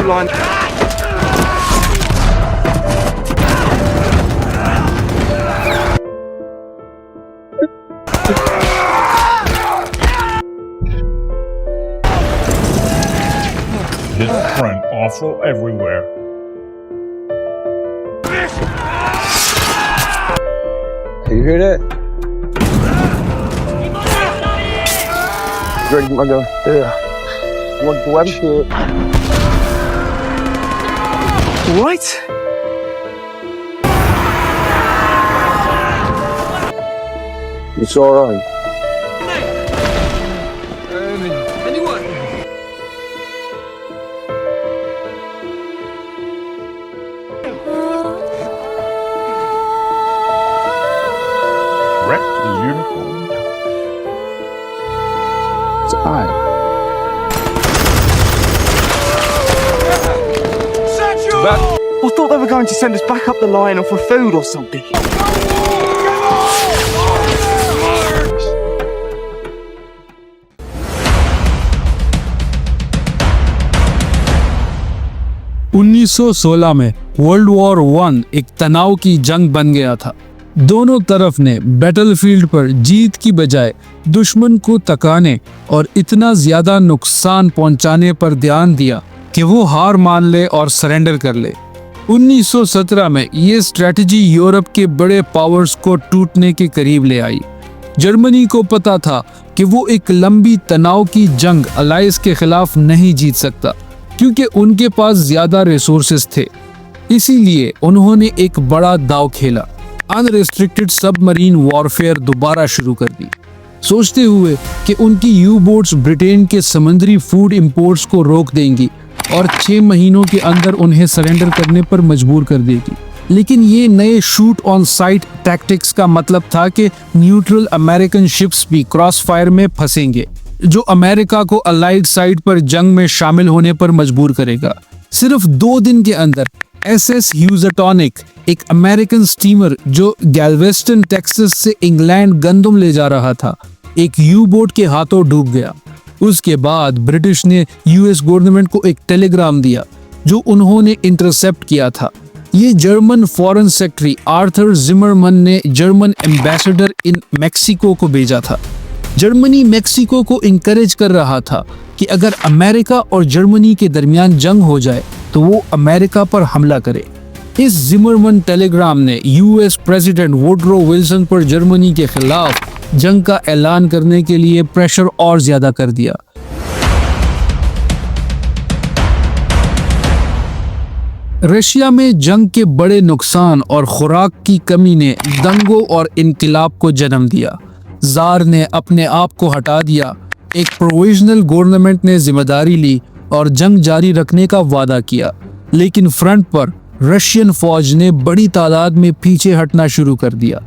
new line. Different awful everywhere. You hear that? Drink my gun. Yeah. What shit? Right? It's alright. Anyone? Wrecked his uniform. It's alright. I thought they were going to send us back up the line or for food or something. 1916 में world war 1 एक तनाव की जंग बन गया था। दोनों तरफ ने बैटलफील्ड पर जीत की बजाय दुश्मन को तकाने और इतना ज्यादा नुकसान पहुंचाने पर ध्यान दिया कि वो हार मान ले और सरेंडर कर ले। 1917 में ये स्ट्रेटजी यूरोप के बड़े पावर्स को टूटने के करीब ले आई। जर्मनी को पता था कि वो एक लंबी तनाव की जंग अलाइज के खिलाफ नहीं जीत सकता, क्योंकि उनके पास ज्यादा रिसोर्सेस थे। इसीलिए उन्होंने एक बड़ा दांव खेला, अनरिस्ट्रिक्टेड सबमरीन वॉरफेयर दोबारा शुरू कर दी, सोचते हुए कि उनकी यू बोट्स ब्रिटेन के समुद्री फूड इंपोर्ट्स को रोक देंगी और 6 महीनों के अंदर उन्हें सरेंडर करने पर मजबूर कर देगी। लेकिन ये नए शूट ऑन साइट टैक्टिक्स का मतलब था कि न्यूट्रल अमेरिकन शिप्स भी क्रॉस फायर में फंसेंगे, जो अमेरिका को अलाइड साइड पर जंग में शामिल होने पर मजबूर करेगा। सिर्फ 2 दिन के अंदर एसएस ह्यूजटॉनिक, एक अमेरिकन स्टीमर जो गैल्वेस्टन टेक्सास से इंग्लैंड गंदम ले जा रहा था, एक यू बोट के हाथों डूब गया। उसके बाद ब्रिटिश ने यूएस गवर्नमेंट को एक टेलीग्राम दिया जो उन्होंने इंटरसेप्ट किया था। ये जर्मन फॉरेन सेक्रेटरी आर्थर जिमरमन ने जर्मन एम्बेसडर इन मेक्सिको को भेजा था। जर्मनी मेक्सिको को इनकरेज कर रहा था कि अगर अमेरिका और जर्मनी के दरमियान जंग हो जाए तो वो अमेरिका पर हमला करे। इस जिमरमन टेलीग्राम ने यूएस प्रेसिडेंट वुडरो विल्सन पर जर्मनी के खिलाफ जंग का ऐलान करने के लिए प्रेशर और ज्यादा कर दिया। रशिया में जंग के बड़े नुकसान और खुराक की कमी ने दंगों और इनकलाब को जन्म दिया। जार ने अपने आप को हटा दिया, एक प्रोविजनल गवर्नमेंट ने जिम्मेदारी ली और जंग जारी रखने का वादा किया। लेकिन फ्रंट पर रशियन फौज ने बड़ी तादाद में पीछे हटना शुरू कर दिया।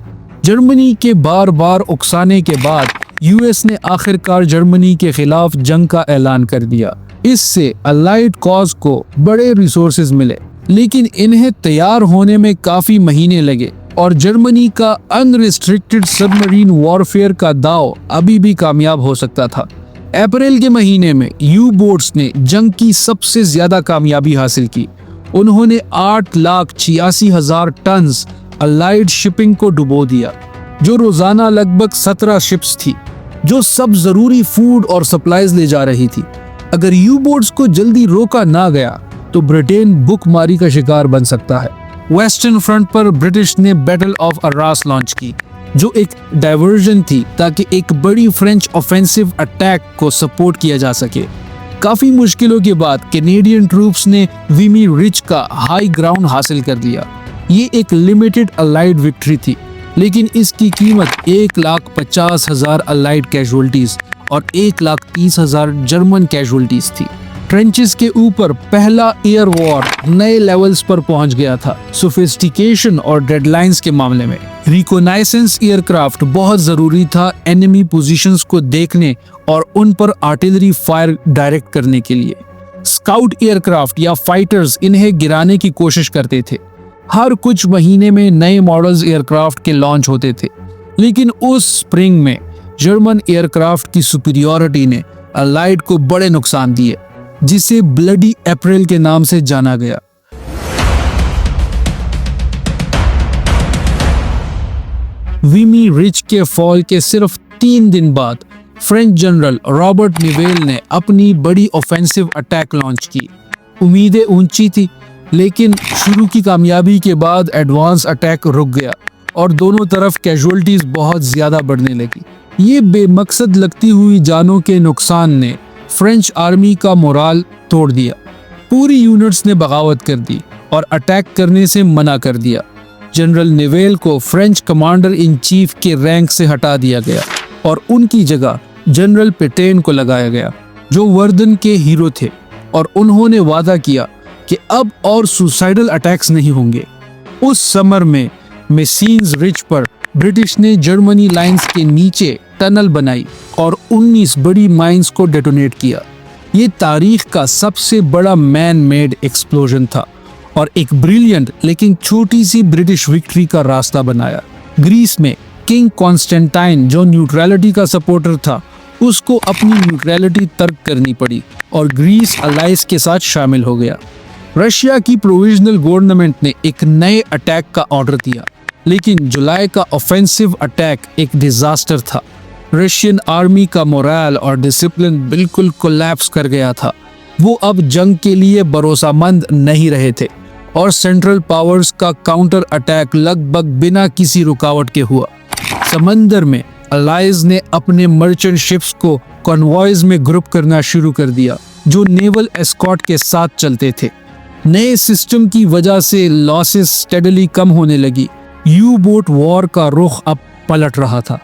जर्मनी के बार बार उकसाने के बाद यूएस ने आखिरकार जर्मनी के खिलाफ जंग का ऐलान कर दिया। इससे अलाइड कॉज को बड़े रिसोर्सेज मिले, लेकिन इन्हें तैयार होने में काफी महीने लगे और जर्मनी का अनरिस्ट्रिक्टेड सबमरीन वॉरफेयर का दांव अभी भी कामयाब हो सकता था। अप्रैल के महीने में यू बोट्स ने जंग की सबसे ज्यादा कामयाबी हासिल की। उन्होंने 8,86,000 टन अलाइड शिपिंग को डुबो दिया, जो रोजाना लगभग 17 शिप्स थी, जो सब जरूरी फूड और सप्लाईज ले जा रही थी। अगर यू बोट्स को जल्दी रोका ना गया तो ब्रिटेन भुखमारी का शिकार बन सकता है। वेस्टर्न फ्रंट पर ब्रिटिश ने बैटल ऑफ अरास लॉन्च की, जो एक डायवर्जन थी ताकि एक बड़ी फ्रेंच ऑफेंसिव अटैक को सपोर्ट किया जा सके। काफी मुश्किलों के बाद कैनेडियन ट्रूप्स ने विमी रिच का हाई ग्राउंड हासिल कर लिया। ये एक लिमिटेड अलाइड विक्ट्री थी, लेकिन इसकी कीमत 1,50,000 अलाइड कैजुअलिटीज और 1,30,000 जर्मन कैजुअलिटीज थी। ट्रेंचेस के ऊपर पहला एयर वॉर नए लेवल्स पर पहुंच गया था, सोफिस्टिकेशन और डेडलाइंस के मामले में। रिकोनाइसेंस एयरक्राफ्ट बहुत जरूरी था एनिमी पोजीशंस को देखने और उन पर आर्टिलरी फायर डायरेक्ट करने के लिए। स्काउट एयरक्राफ्ट या फाइटर्स इन्हें गिराने की कोशिश करते थे। हर कुछ महीने में नए मॉडल्स एयरक्राफ्ट के लॉन्च होते थे, लेकिन उस स्प्रिंग में जर्मन एयरक्राफ्ट की सुपीरियरिटी ने अलाइड को बड़े नुकसान दिए। जिसे ब्लडी अप्रैल के नाम से जाना गया। वीमी रिच के फॉल के सिर्फ 3 दिन बाद फ्रेंच जनरल रॉबर्ट निवेल ने अपनी बड़ी ऑफेंसिव अटैक लॉन्च की। उम्मीदें ऊंची थी, लेकिन शुरू की कामयाबी के बाद एडवांस अटैक रुक गया और दोनों तरफ कैजुअल्टीज बहुत ज्यादा बढ़ने लगी। ये बेमकसद लगती हुई जानों के नुकसान ने फ्रेंच आर्मी का मोराल तोड़ दिया। पूरी यूनिट्स ने बगावत कर दी और अटैक करने से मना कर दिया। जनरल निवेल को फ्रेंच कमांडर इन चीफ के रैंक से हटा दिया गया और उनकी जगह जनरल पेटेन को लगाया गया, जो वर्दन के हीरो थे, और उन्होंने वादा किया कि अब और सुसाइडल अटैक्स नहीं होंगे। उस समर में मेसीन्स रिज पर ब्रिटिश ने जर्मनी लाइंस के नीचे टनल बनाई और 19 बड़ी माइंस को डेटोनेट किया। ये तारीख का सबसे बड़ा मैन मेड एक्सप्लोजन था और एक ब्रिलियंट लेकिन छोटी सी ब्रिटिश विक्ट्री का रास्ता बनाया। ग्रीस में किंग कॉन्स्टेंटाइन, जो न्यूट्रलिटी का सपोर्टर था, उसको अपनी न्यूट्रलिटी तर्क करनी पड़ी और ग्रीस अलाइस के साथ शामिल हो गया। रशिया की प्रोविजनल गवर्नमेंट ने एक नए अटैक का ऑर्डर दिया, लेकिन जुलाई का ऑफेंसिव अटैक एक डिजास्टर था। रशियन आर्मी का मोरल और डिसिप्लिन बिल्कुल कोलैप्स कर गया था। वो अब जंग के लिए भरोसामंद नहीं रहे थे और सेंट्रल पावर्स का काउंटर अटैक लगभग बिना किसी रुकावट के हुआ। समंदर में अलाइज ने अपने मर्चेंट शिप्स को कॉन्वॉयज में ग्रुप करना शुरू कर दिया, जो नेवल एस्कॉर्ट के साथ चलते थे। नए सिस्टम की वजह से लॉसेस स्टेडली कम होने लगी। यू बोट वॉर का रुख अब पलट रहा था।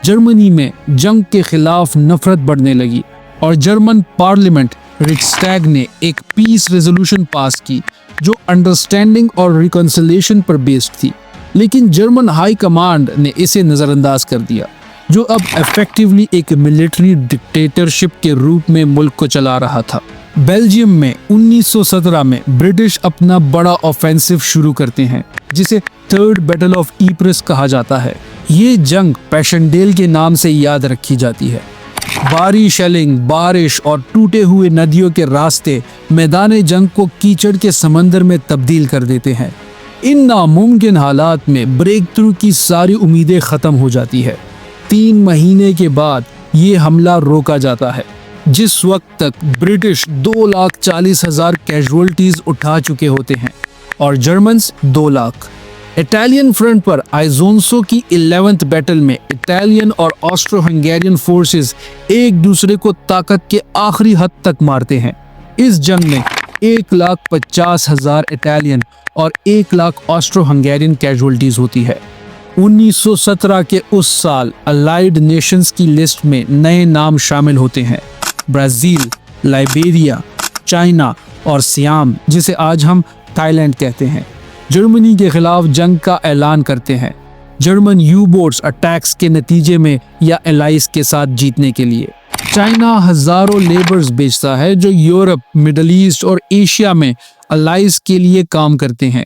जर्मनी में जंग के खिलाफ नफरत बढ़ने लगी और जर्मन पार्लियामेंट रिक्सटैग ने एक पीस रेजोल्यूशन पास की जो अंडरस्टैंडिंग और रिकंसिलिएशन पर बेस्ड थी, लेकिन जर्मन हाई कमांड ने इसे नजरअंदाज कर दिया, जो अब इफेक्टिवली एक मिलिट्री डिक्टेटरशिप के रूप में मुल्क को चला रहा था। बेल्जियम में 1917 में ब्रिटिश अपना बड़ा ऑफेंसिव शुरू करते हैं, जिसे थर्ड बैटल ऑफ यप्रेस कहा जाता है। ये जंग पैशनडेल के नाम से याद रखी जाती है। भारी शेलिंग, बारिश और टूटे हुए नदियों के रास्ते मैदान जंग को कीचड़ के समंदर में तब्दील कर देते हैं। इन नामुमकिन हालात में ब्रेक थ्रू की सारी उम्मीदें खत्म हो जाती है। 3 महीने के बाद ये हमला रोका जाता है, जिस वक्त तक ब्रिटिश 2,40,000 कैजुअल्टीज उठा चुके होते हैं और जर्मन्स 2 लाख। इटालियन फ्रंट पर आइजोंसो की 11th बैटल में इटालियन और ऑस्ट्रो हंगेरियन फोर्सेस एक दूसरे को ताकत के आखिरी हद तक मारते हैं। इस जंग में 1,50,000 इटालियन और 1 लाख ऑस्ट्रो हंगेरियन कैजुअल्टीज होती है। 1917 के उस साल अलाइड नेशंस की लिस्ट में नए नाम शामिल होते हैं: ब्राजील, लाइबेरिया, चाइना और सियाम, जिसे आज हम थाईलैंड कहते हैं, जर्मनी के खिलाफ जंग का ऐलान करते हैं। जर्मन यू बोट्स अटैक्स के नतीजे में या एलाइज के साथ जीतने के लिए। चाइना हजारों लेबर्स बेचता है जो यूरोप, मिडल ईस्ट और एशिया में अलाइज के लिए काम करते हैं।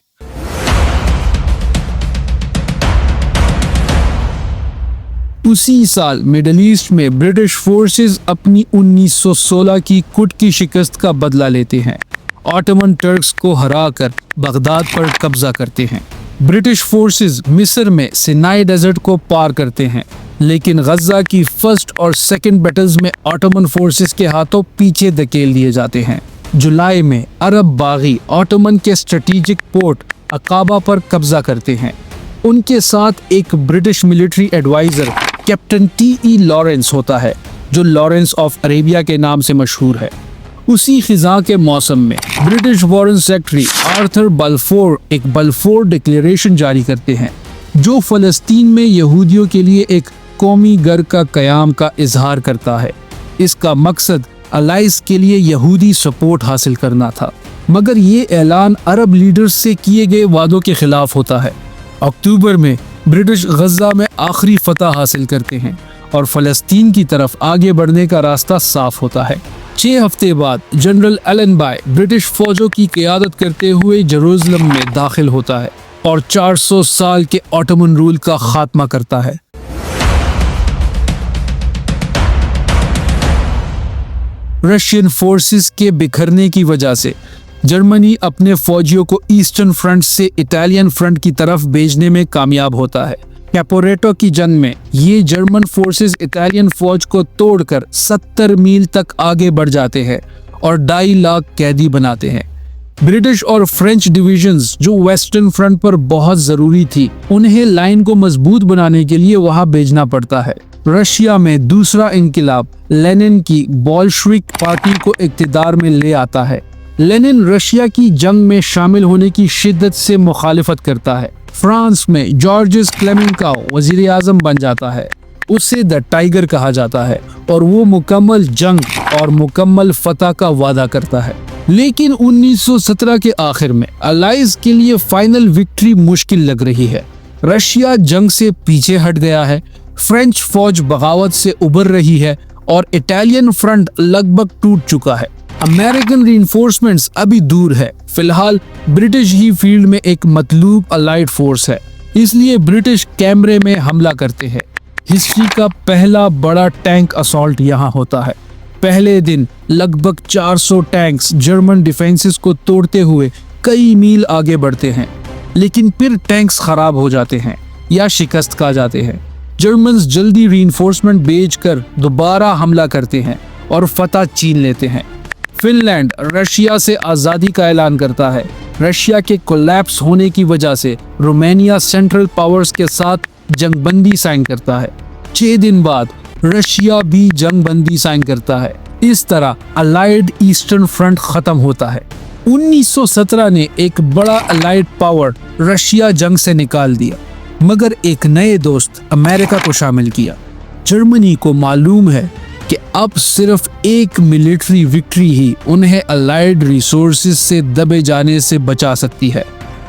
उसी साल मिडल ईस्ट में ब्रिटिश फोर्सेस अपनी 1916 की कुट की शिकस्त का बदला लेते हैं। ऑटोमन टर्क्स को हराकर बगदाद पर कब्जा करते हैं। ब्रिटिश फोर्सेस मिस्र में सिनाई डेजर्ट को पार करते हैं, लेकिन गजा की फर्स्ट और सेकंड बैटल्स में ऑटोमन फोर्सेस के हाथों पीछे धकेल दिए जाते हैं। जुलाई में अरब बागी ऑटोमन के स्ट्रेटेजिक पोर्ट अकाबा पर कब्जा करते हैं। उनके साथ एक British military adviser captain T.E. Lawrence होता है, जो लॉरेंस ऑफ अरेबिया के नाम से मशहूर है। उसी खिजा के मौसम में ब्रिटिश फॉरेन सेक्रेटरी आर्थर बल्फोर एक बल्फोर डिक्लेरेशन जारी करते हैं, जो फ़लस्तीन में यहूदियों के लिए एक कौमी घर का क़याम का इजहार करता है। इसका मकसद अलाइज के लिए यहूदी सपोर्ट हासिल करना था, मगर ये ऐलान अरब लीडर्स से किए गए वादों के खिलाफ होता है। अक्टूबर में ब्रिटिश गजा में आखिरी फतह हासिल करते हैं और फ़लस्तीन की तरफ आगे बढ़ने का रास्ता साफ होता है। 6 हफ्ते बाद जनरल एलन-बाय ब्रिटिश फौजों की क़यादत करते हुए जेरूसलम में दाखिल होता है और 400 साल के ऑटोमन रूल का खात्मा करता है। रशियन फोर्सेस के बिखरने की वजह से जर्मनी अपने फौजियों को ईस्टर्न फ्रंट से इटालियन फ्रंट की तरफ भेजने में कामयाब होता है। कैपोरेटो की जंग में ये जर्मन फोर्सेस इटालियन फौज को तोड़कर 70 मील तक आगे बढ़ जाते हैं और 2.5 लाख कैदी बनाते हैं। ब्रिटिश और फ्रेंच डिविजन्स जो वेस्टर्न फ्रंट पर बहुत जरूरी थी, उन्हें लाइन को मजबूत बनाने के लिए वहां भेजना पड़ता है। रशिया में दूसरा इनकिलाब लेनिन की बोल्शेविक पार्टी को इक्तिदार में ले आता है। लेनिन रशिया की जंग में शामिल होने की शिद्दत से मुखालिफत करता है। फ्रांस में जॉर्जिस क्लेमेंकाओ वजीर आजम बन जाता है। उसे द टाइगर कहा जाता है और वो मुकम्मल जंग और मुकम्मल फतह का वादा करता है। लेकिन 1917 के आखिर में अलाइज के लिए फाइनल विक्ट्री मुश्किल लग रही है। रशिया जंग से पीछे हट गया है, फ्रेंच फौज बगावत से उबर रही है और इटालियन फ्रंट लगभग टूट चुका है। अमेरिकन रीइंफोर्समेंट्स अभी दूर है। फिलहाल ब्रिटिश ही फील्ड में एक मतलूब अलाइड फोर्स है, इसलिए ब्रिटिश कैमरे में हमला करते हैं। हिस्ट्री का पहला बड़ा टैंक असॉल्ट यहाँ होता है। पहले दिन लगभग 400 टैंक्स जर्मन डिफेंसेस को तोड़ते हुए कई मील आगे बढ़ते हैं, लेकिन फिर टैंक्स खराब हो जाते हैं या शिकस्त खा जाते हैं। जर्मन्स जल्दी रीइंफोर्समेंट भेजकर दोबारा हमला करते हैं और फतह छीन लेते हैं। फिनलैंड रशिया से आज़ादी का ऐलान करता है। रशिया के कोलैप्स होने की वजह से रोमानिया सेंट्रल पावर्स के साथ जंगबंदी साइन करता है। 6 दिन बाद रशिया भी जंगबंदी साइन करता है। इस तरह अलाइड ईस्टर्न फ्रंट खत्म होता है। 1917 ने एक बड़ा अलाइड पावर रशिया जंग से निकाल दिया, मगर एक नए दोस्त अमेरिका को शामिल किया। जर्मनी को मालूम है कि अब सिर्फ एक मिलिट्री विक्ट्री ही उन्हें अलाइड रिसोर्सेज से दबे जाने से बचा सकती है,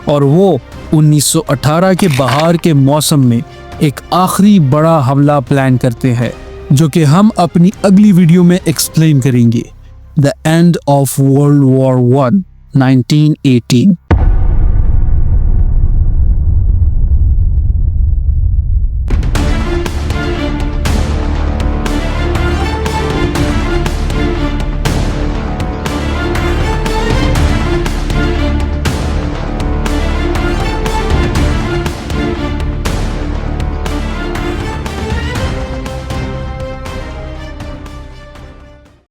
और वो 1918 के बहार के मौसम में एक आखिरी बड़ा हमला प्लान करते हैं, जो कि हम अपनी अगली वीडियो में एक्सप्लेन करेंगे। The end of world war 1 1918।